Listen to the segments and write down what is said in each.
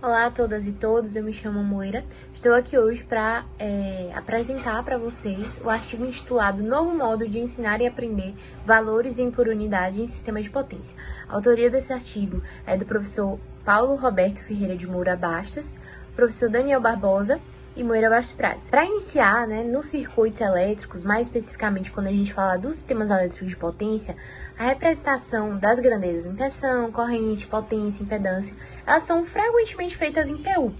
Olá a todas e todos, eu me chamo Moira. Estou aqui hoje para apresentar para vocês o artigo intitulado Novo Modo de Ensinar e Aprender Valores por Unidade em Sistemas de Potência. A autoria desse artigo é do professor Paulo Roberto Ferreira de Moura Bastos, professor Daniel Barbosa e Moira Bastos Prates. Para iniciar, nos circuitos elétricos, mais especificamente quando a gente fala dos sistemas elétricos de potência, a representação das grandezas em tensão, corrente, potência, impedância, elas são frequentemente feitas em PU.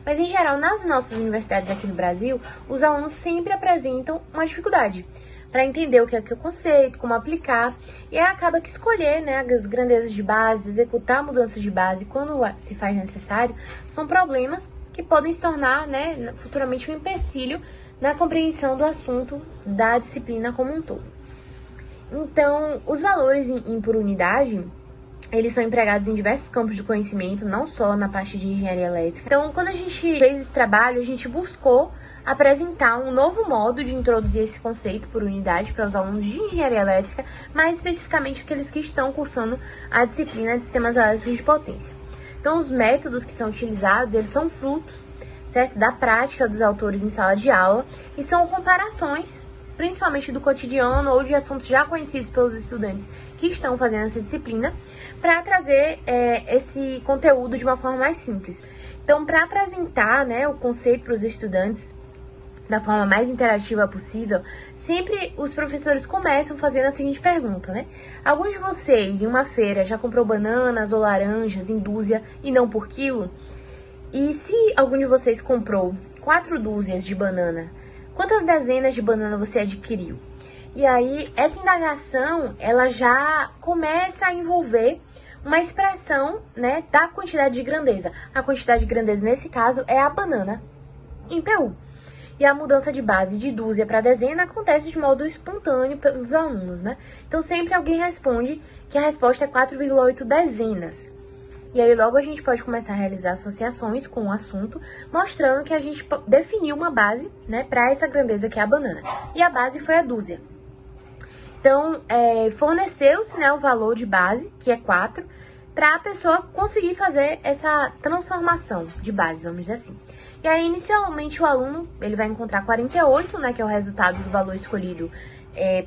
Mas, em geral, nas nossas universidades aqui no Brasil, os alunos sempre apresentam uma dificuldade para entender o que é o conceito, como aplicar, e aí acaba que escolher as grandezas de base, executar mudanças de base quando se faz necessário, são problemas que podem se tornar futuramente um empecilho na compreensão do assunto da disciplina como um todo. Então, os valores por unidade, eles são empregados em diversos campos de conhecimento, não só na parte de engenharia elétrica. Então, quando a gente fez esse trabalho, a gente buscou apresentar um novo modo de introduzir esse conceito por unidade para os alunos de engenharia elétrica, mais especificamente aqueles que estão cursando a disciplina de sistemas elétricos de potência. Então, os métodos que são utilizados, eles são frutos, certo, da prática dos autores em sala de aula e são comparações, principalmente do cotidiano ou de assuntos já conhecidos pelos estudantes que estão fazendo essa disciplina, para trazer esse conteúdo de uma forma mais simples. Então, para apresentar o conceito para os estudantes da forma mais interativa possível, sempre os professores começam fazendo a seguinte pergunta, Alguns de vocês em uma feira já comprou bananas ou laranjas em dúzia e não por quilo? E se algum de vocês comprou 4 dúzias de banana, quantas dezenas de banana você adquiriu? E aí, essa indagação, ela já começa a envolver uma expressão, da quantidade de grandeza. A quantidade de grandeza, nesse caso, é a banana em PU. E a mudança de base de dúzia para dezena acontece de modo espontâneo pelos alunos, Então, sempre alguém responde que a resposta é 4,8 dezenas. E aí, logo a gente pode começar a realizar associações com o assunto, mostrando que a gente definiu uma base, para essa grandeza que é a banana. E a base foi a dúzia. Então, forneceu-se, o valor de base, que é 4, para a pessoa conseguir fazer essa transformação de base, vamos dizer assim. E aí, inicialmente, o aluno ele vai encontrar 48, que é o resultado do valor escolhido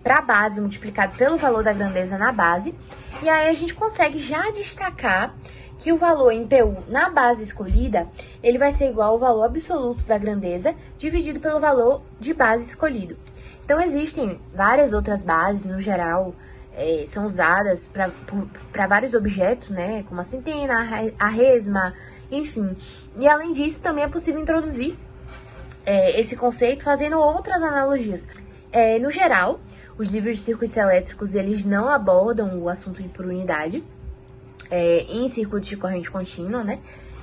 para a base, multiplicado pelo valor da grandeza na base. E aí, a gente consegue já destacar que o valor em PU na base escolhida, ele vai ser igual ao valor absoluto da grandeza dividido pelo valor de base escolhido. Então, existem várias outras bases, no geral, são usadas para vários objetos, como a centena, a resma, enfim. E, além disso, também é possível introduzir esse conceito fazendo outras analogias. No geral, os livros de circuitos elétricos, eles não abordam o assunto por unidade, em circuitos de corrente contínua,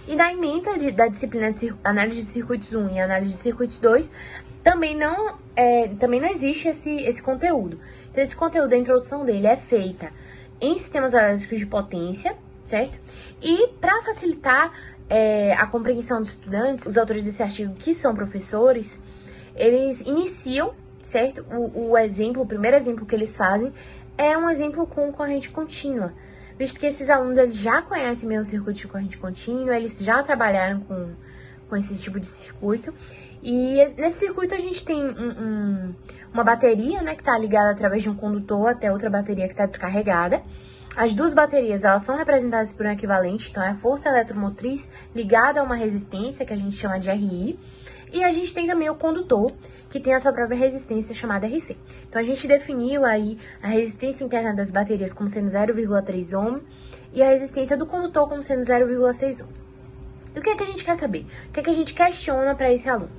E na ementa da disciplina de análise de circuitos 1 e análise de circuitos 2, também não existe esse conteúdo. Então, esse conteúdo, a introdução dele é feita em sistemas elétricos de potência, certo? E para facilitar a compreensão dos estudantes, os autores desse artigo, que são professores, eles iniciam, certo? O primeiro exemplo que eles fazem é um exemplo com corrente contínua, visto que esses alunos eles já conhecem meio o circuito de corrente contínua, eles já trabalharam com esse tipo de circuito. E nesse circuito a gente tem uma bateria, que está ligada através de um condutor até outra bateria que está descarregada. As duas baterias, elas são representadas por um equivalente, então é a força eletromotriz ligada a uma resistência, que a gente chama de RI. E a gente tem também o condutor, que tem a sua própria resistência, chamada RC. Então, a gente definiu aí a resistência interna das baterias como sendo 0,3 ohm e a resistência do condutor como sendo 0,6 ohm. E o que é que a gente quer saber? O que é que a gente questiona para esse aluno,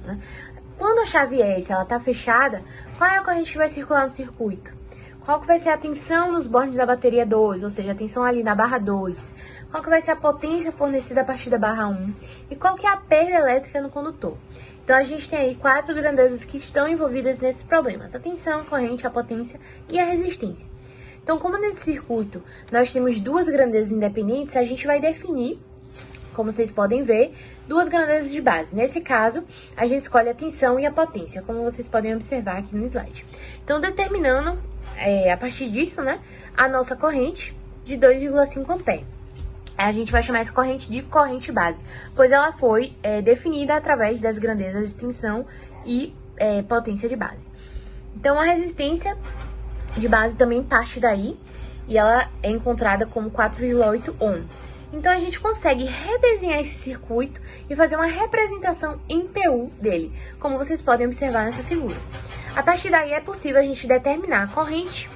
Quando a chave S está fechada, qual é a corrente que vai circular no circuito? Qual que vai ser a tensão nos bornes da bateria 2, ou seja, a tensão ali na barra 2? Qual que vai ser a potência fornecida a partir da barra 1? E qual que é a perda elétrica no condutor? Então, a gente tem aí 4 grandezas que estão envolvidas nesses problemas: a tensão, a corrente, a potência e a resistência. Então, como nesse circuito nós temos 2 grandezas independentes, a gente vai definir, como vocês podem ver, 2 grandezas de base. Nesse caso, a gente escolhe a tensão e a potência, como vocês podem observar aqui no slide. Então, determinando, a partir disso, a nossa corrente de 2,5 A. A gente vai chamar essa corrente de corrente base, pois ela foi definida através das grandezas de tensão e potência de base. Então, a resistência de base também parte daí, e ela é encontrada como 4,8 ohm. Então, a gente consegue redesenhar esse circuito e fazer uma representação em PU dele, como vocês podem observar nessa figura. A partir daí, é possível a gente determinar a corrente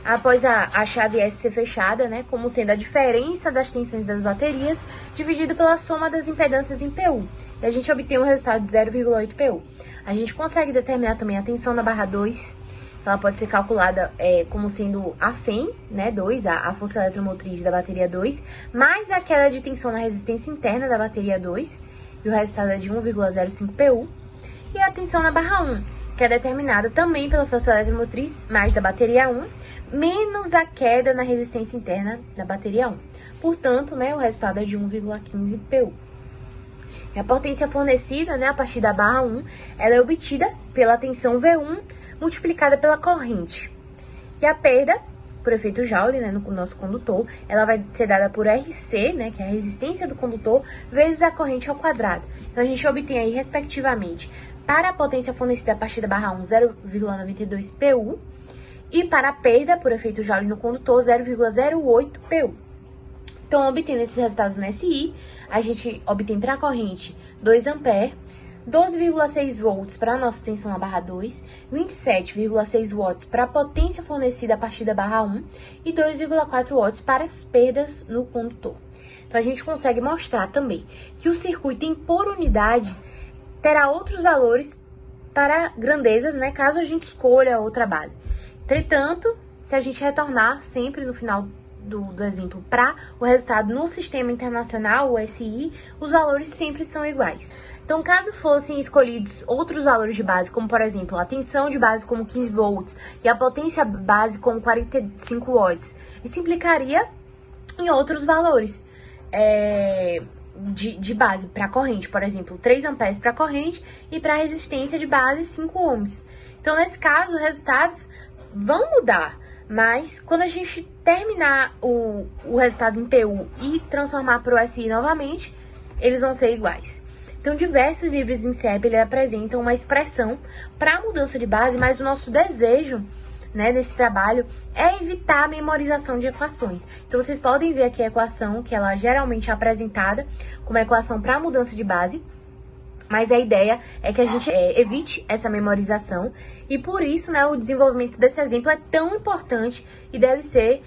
após a chave S ser fechada, né, como sendo a diferença das tensões das baterias dividido pela soma das impedâncias em PU. E a gente obtém um resultado de 0,8 PU. A gente consegue determinar também a tensão na barra 2. Ela pode ser calculada como sendo a FEM, né, 2, a força eletromotriz da bateria 2, mais a queda de tensão na resistência interna da bateria 2, e o resultado é de 1,05 PU. E a tensão na barra 1, que é determinada também pela força eletromotriz, mais da bateria 1, menos a queda na resistência interna da bateria 1. Portanto, né, o resultado é de 1,15 PU. E a potência fornecida, né, a partir da barra 1, ela é obtida pela tensão V1 multiplicada pela corrente. E a perda, por efeito Joule, né, no nosso condutor, ela vai ser dada por RC, né, que é a resistência do condutor, vezes a corrente ao quadrado. Então, a gente obtém aí, respectivamente, para a potência fornecida a partir da barra 1, 0,92 PU, e para a perda, por efeito Joule no condutor, 0,08 PU. Então, obtendo esses resultados no SI, a gente obtém para a corrente 2 A, 12,6 volts para a nossa tensão na barra 2, 27,6 watts para a potência fornecida a partir da barra 1 e 2,4 watts para as perdas no condutor. Então, a gente consegue mostrar também que o circuito em por unidade terá outros valores para grandezas, né, caso a gente escolha outra base. Entretanto, se a gente retornar sempre no final do exemplo para o resultado no sistema internacional, o SI, os valores sempre são iguais. Então, caso fossem escolhidos outros valores de base, como por exemplo, a tensão de base como 15 volts e a potência base como 45 watts, isso implicaria em outros valores de base para a corrente, por exemplo, 3 amperes para a corrente e para a resistência de base 5 ohms. Então, nesse caso, os resultados vão mudar, mas quando a gente terminar o resultado em PU e transformar para o SI novamente, eles vão ser iguais. Então, diversos livros em CEP apresentam uma expressão para a mudança de base, mas o nosso desejo, né, nesse trabalho é evitar a memorização de equações. Então, vocês podem ver aqui a equação, que ela geralmente é apresentada como equação para a mudança de base, mas a ideia é que a gente evite essa memorização e por isso, né, o desenvolvimento desse exemplo é tão importante e deve ser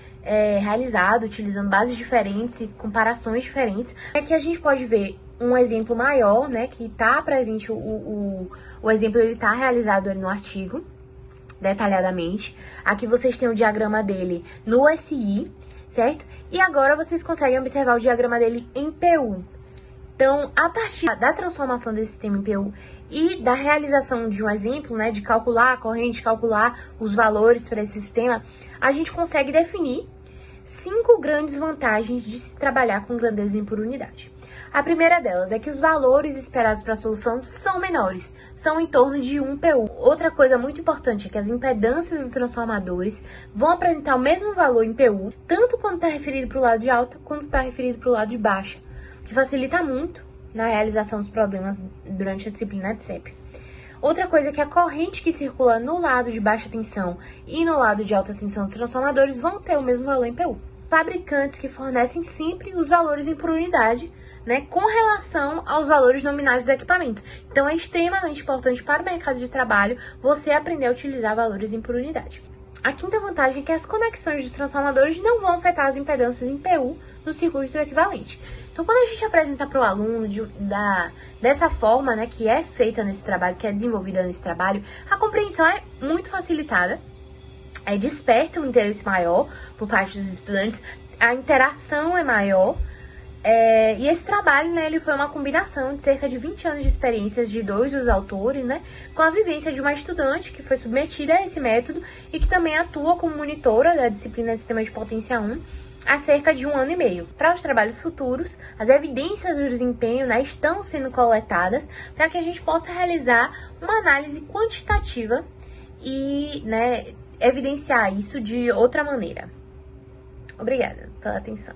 realizado utilizando bases diferentes e comparações diferentes. Aqui a gente pode ver um exemplo maior, né, que está presente, o exemplo ele está realizado ali no artigo, detalhadamente. Aqui vocês têm o diagrama dele no SI, certo? E agora vocês conseguem observar o diagrama dele em PU. Então, a partir da transformação desse sistema em PU e da realização de um exemplo, né, de calcular a corrente, calcular os valores para esse sistema, a gente consegue definir 5 grandes vantagens de se trabalhar com grandeza em por unidade. A primeira delas é que os valores esperados para a solução são menores, são em torno de 1 PU. Outra coisa muito importante é que as impedâncias dos transformadores vão apresentar o mesmo valor em PU, tanto quando está referido para o lado de alta, quanto está referido para o lado de baixa, que facilita muito na realização dos problemas durante a disciplina de CEP. Outra coisa é que a corrente que circula no lado de baixa tensão e no lado de alta tensão dos transformadores vão ter o mesmo valor em PU. Fabricantes que fornecem sempre os valores em por unidade, né, com relação aos valores nominais dos equipamentos. Então, é extremamente importante para o mercado de trabalho você aprender a utilizar valores em por unidade. A quinta vantagem é que as conexões dos transformadores não vão afetar as impedâncias em PU do circuito equivalente. Então, quando a gente apresenta para o aluno dessa forma, né, que é feita nesse trabalho, que é desenvolvida nesse trabalho, a compreensão é muito facilitada, desperta um interesse maior por parte dos estudantes, a interação é maior, e esse trabalho, né, ele foi uma combinação de cerca de 20 anos de experiências de 2 dos autores, né, com a vivência de uma estudante que foi submetida a esse método e que também atua como monitora da disciplina de Sistema de Potência 1 há cerca de 1 ano e meio. Para os trabalhos futuros, as evidências do desempenho, né, estão sendo coletadas para que a gente possa realizar uma análise quantitativa e, né, evidenciar isso de outra maneira. Obrigada pela atenção.